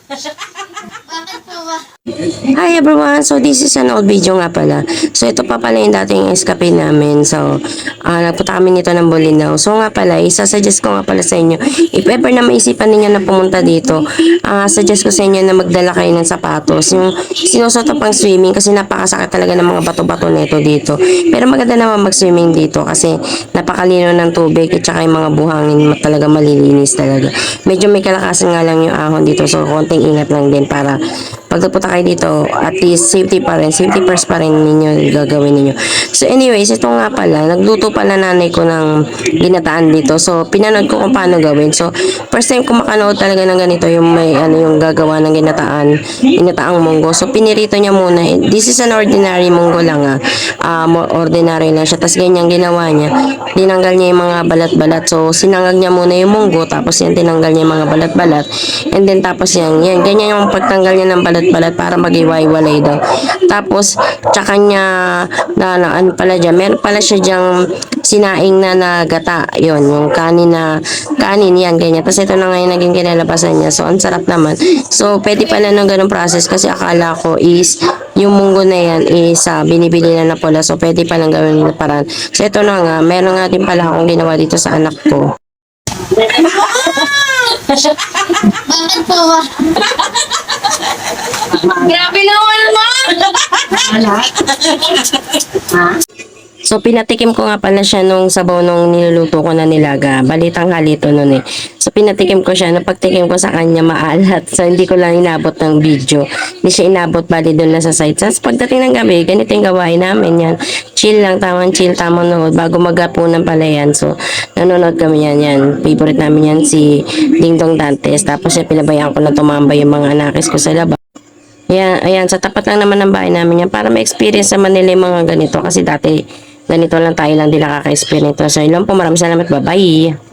Bakit po ba? Hi everyone! So this is an old video nga pala. So ito pa pala yung dating escape namin. So nagpunta kami nito ng Bolinao. So nga pala, isasuggest ko nga pala sa inyo, if ever na maisipan ninyo na pumunta dito, suggest ko sa inyo na magdala kayo ng sapatos. Yung sinusuot pang swimming kasi napakasakit talaga ng mga bato-bato nito dito. Pero maganda naman mag-swimming dito kasi napakalino ng tubig at saka yung mga buhangin talaga malilinis talaga. Medyo may kalakasan nga lang yung ahon dito. So konting ingat lang din para pag napunta kayo dito, at least safety pa rin. Safety first pa rin ninyo gagawin ninyo. So anyways, ito nga pala, nagluto pala nanay ko ng ginataan dito. So pinanood ko kung paano gawin. So first time ko makanood talaga ng ganito, yung may ano yung gagawa ng ginataang munggo. So pinirito niya muna. This is an ordinary munggo lang ordinary lang siya. Tapos ganyan ginawa niya. Tinanggal niya yung mga balat-balat. So sinangag niya muna yung munggo, tapos yan tinanggal niya yung mga balat-balat. And then tapos yan ganyan yung pagtanggal niya ng balat-balat para mag-iwalay daw. Tapos, tsaka niya, ano pala dyan, meron pala siya dyang sinaing na nagata. Yun, yung kanin yan, ganyan. Tapos ito na ngayon naging kinalabasan niya. So, ang sarap naman. So, pwede pala ng ganung process kasi akala ko is, yung munggo na yan is binibili na pala. So, pwede palang gawin na paraan. So, ito na nga, meron nga din pala akong ginawa dito sa anak ko. Bakit po ba? Grabe naman naman! So, pinatikim ko nga pala siya nung sabaw nung niluluto ko na nilaga. Balitang halito nun eh. So, pinatikim ko siya. Napagtikim ko sa kanya maalat. So, hindi ko lang inabot ng video. Hindi siya inabot, bali doon na sa site. So, pagdating ng gabi, ganito yung gawain namin yan. Chill lang, tamang chill, tamang nood. Bago magapunan pala yan. So, nanonood kami yan. Yan. Favorite namin yan si Ding Dong Dantes. Tapos, pinabayaan ko na tumambay yung mga anakis ko sa labas. Ayan, sa tapat lang naman ng bahay namin yan para ma-experience naman nila yung mga ganito kasi dati ganito lang tayo lang din nakaka-experience. So, yun lang po, maraming salamat, bye-bye!